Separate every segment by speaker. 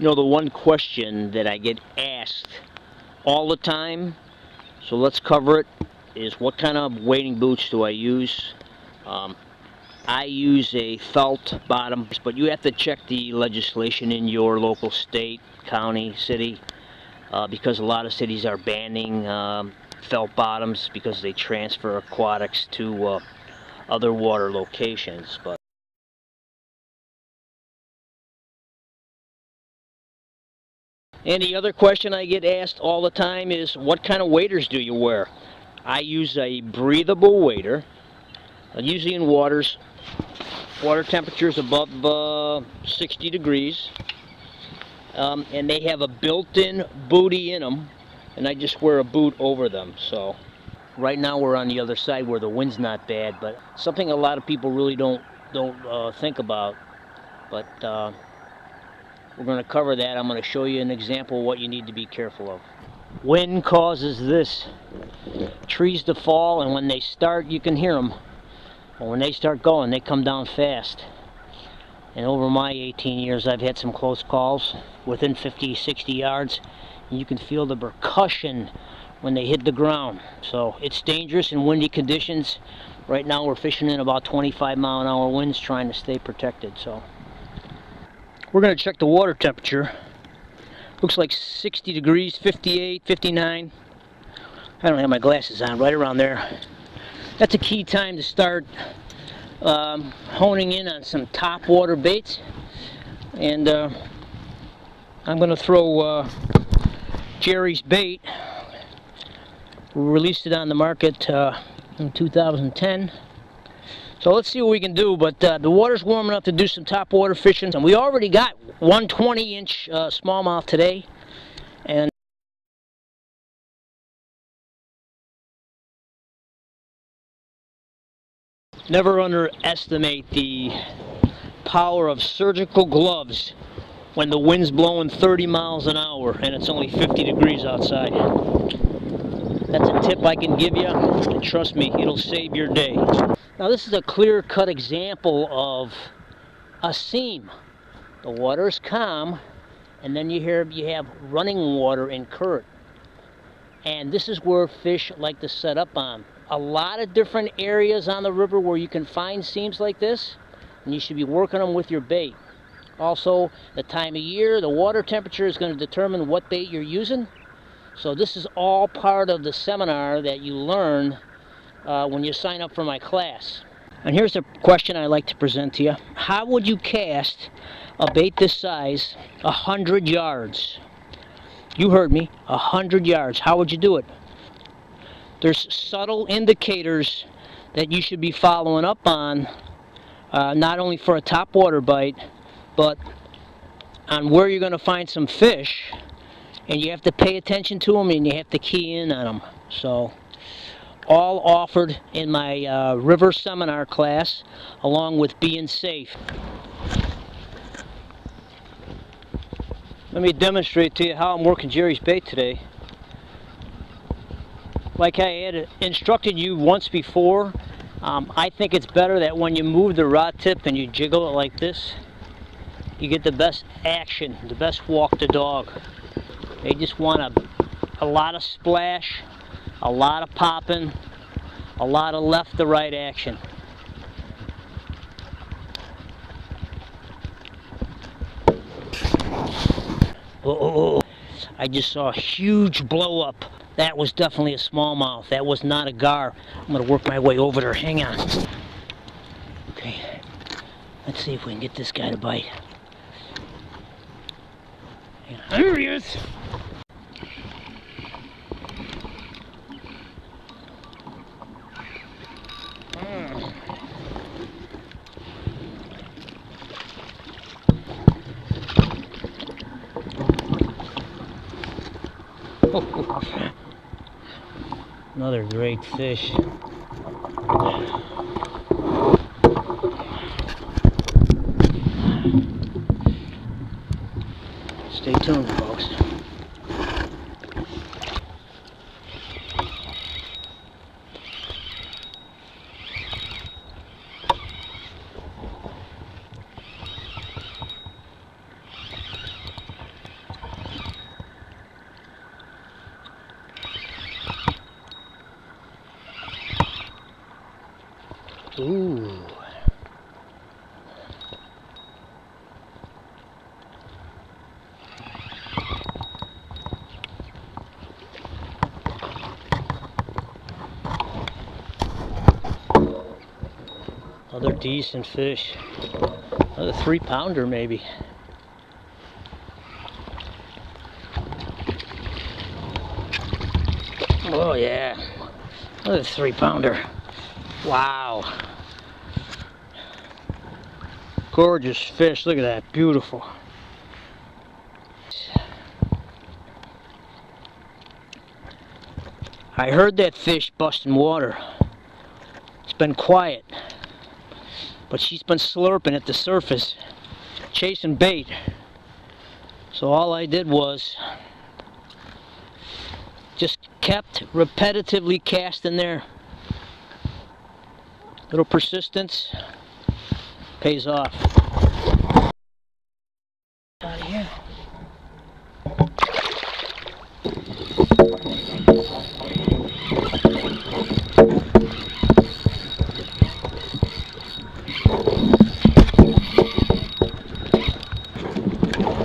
Speaker 1: You know, the one question that I get asked all the time, so let's cover it, is what kind of wading boots do I use? I use a felt bottom, but you have to check the legislation in your local state, county, city, because a lot of cities are banning felt bottoms because they transfer aquatics to other water locations. But and the other question I get asked all the time is, what kind of waders do you wear? I use a breathable wader, usually in water temperatures above 60 degrees, and they have a built-in bootie in them, and I just wear a boot over them. So right now we're on the other side where the wind's not bad, but something a lot of people really don't think about, but we're going to cover that. I'm going to show you an example of what you need to be careful of. Wind causes this, trees to fall, and when they start, you can hear them. But when they start going, they come down fast. And over my 18 years, I've had some close calls within 50, 60 yards. And you can feel the percussion when they hit the ground. So it's dangerous in windy conditions. Right now we're fishing in about 25-mile-an-hour winds trying to stay protected. So we're going to check the water temperature. Looks like 60 degrees, 58, 59. I don't have my glasses on, right around there. That's a key time to start honing in on some top water baits. And I'm going to throw Jerry's bait. We released it on the market in 2010. So let's see what we can do, but the water's warm enough to do some top water fishing. And we already got one 20-inch smallmouth today. And never underestimate the power of surgical gloves when the wind's blowing 30 miles an hour and it's only 50 degrees outside. That's a tip I can give you, and trust me, it'll save your day. Now this is a clear-cut example of a seam. The water is calm, and then you have running water in current. And this is where fish like to set up on. A lot of different areas on the river where you can find seams like this, and you should be working them with your bait. Also, the time of year, the water temperature is going to determine what bait you're using. So this is all part of the seminar that you learn when you sign up for my class. And here's the question I like to present to you. How would you cast a bait this size 100 yards? You heard me, 100 yards. How would you do it? There's subtle indicators that you should be following up on, not only for a top water bite, but on where you're going to find some fish. And you have to pay attention to them, and you have to key in on them. So, all offered in my river seminar class, along with being safe. Let me demonstrate to you how I'm working Jerry's bait today. Like I had instructed you once before, I think it's better that when you move the rod tip and you jiggle it like this, you get the best action, the best walk the dog. They just want a lot of splash, a lot of popping, a lot of left to right action. Oh, I just saw a huge blow up. That was definitely a smallmouth. That was not a gar. I'm going to work my way over there. Hang on. Okay, let's see if we can get this guy to bite. There he is. Another great fish. Stay tuned, folks. Ooh. Another decent fish. Another 3-pounder maybe. Oh yeah. Another 3-pounder. Wow. Gorgeous fish. Look at that. Beautiful. I heard that fish busting water. It's been quiet. But she's been slurping at the surface, chasing bait. So all I did was just kept repetitively casting there. Little persistence pays off. Out of here.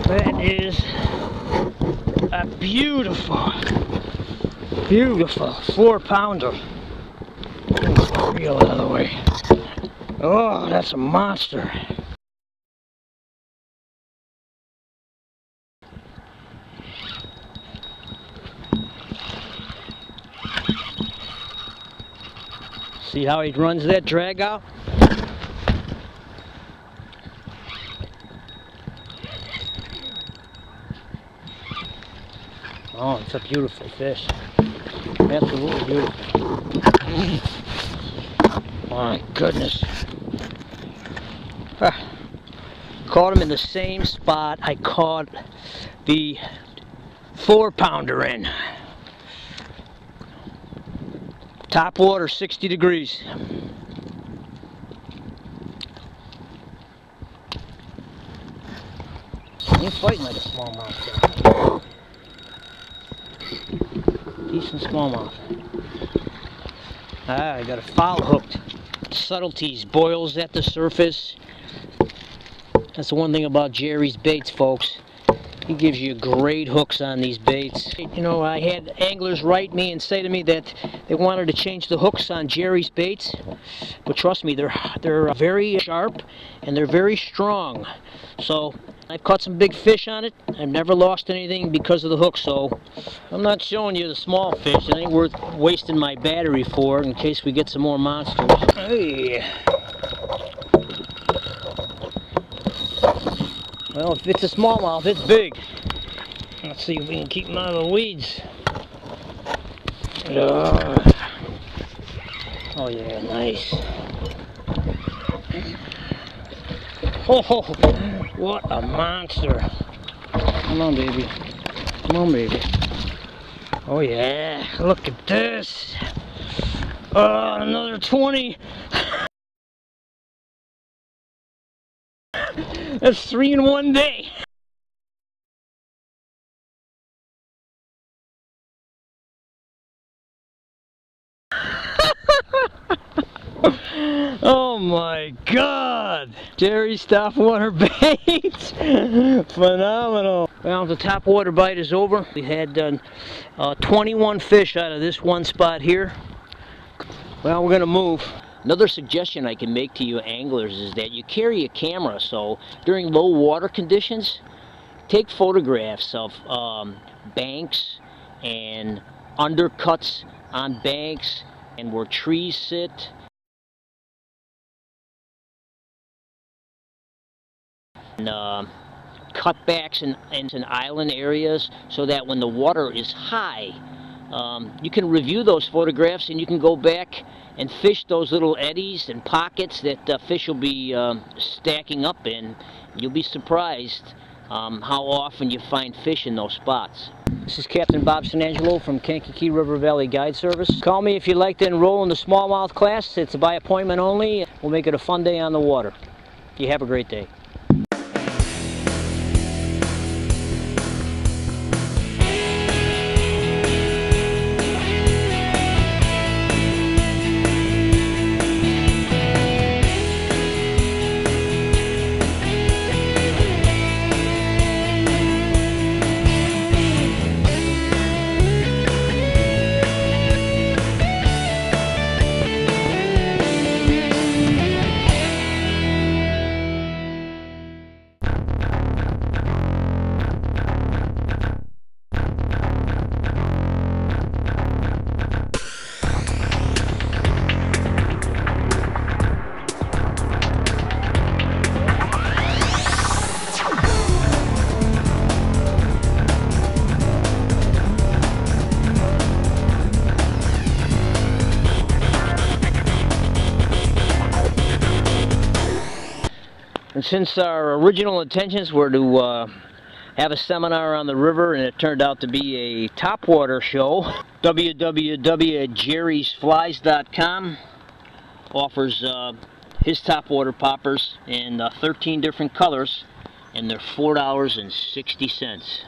Speaker 1: That is a beautiful, beautiful 4-pounder. Reel out of the way. Oh, that's a monster. See how he runs that drag out? Oh, it's a beautiful fish. Absolutely beautiful. My goodness. Caught him in the same spot I caught the 4-pounder in. Top water, 60 degrees. Ain't fighting like a smallmouth. Decent smallmouth. I got a foul hooked. Subtleties, boils at the surface. That's the one thing about Jerry's baits, folks. He gives you great hooks on these baits. You know, I had anglers write me and say to me that they wanted to change the hooks on Jerry's baits, but trust me, they're very sharp and they're very strong. So I've caught some big fish on it. I've never lost anything because of the hook. So I'm not showing you the small fish. It ain't worth wasting my battery for in case we get some more monsters. Hey. Well, if it's a smallmouth, it's big. Let's see if we can keep him out of the weeds. Oh yeah, nice. Oh, what a monster. Come on, baby. Come on, baby. Oh yeah, look at this. Oh, another 20. That's 3 in one day. Oh my God! Jerry's top water baits! Phenomenal! Well, the top water bite is over. We had 21 fish out of this one spot here. Well, we're gonna move. Another suggestion I can make to you anglers is that you carry a camera, so during low water conditions, take photographs of banks and undercuts on banks and where trees sit. And cutbacks in island areas, so that when the water is high, you can review those photographs and you can go back and fish those little eddies and pockets that fish will be stacking up in. You'll be surprised how often you find fish in those spots. This is Captain Bob Sanangelo from Kankakee River Valley Guide Service. Call me if you'd like to enroll in the smallmouth class. It's by appointment only. We'll make it a fun day on the water. You have a great day. And since our original intentions were to have a seminar on the river, and it turned out to be a topwater show, www.jerrysflies.com offers his topwater poppers in 13 different colors, and they're $4.60.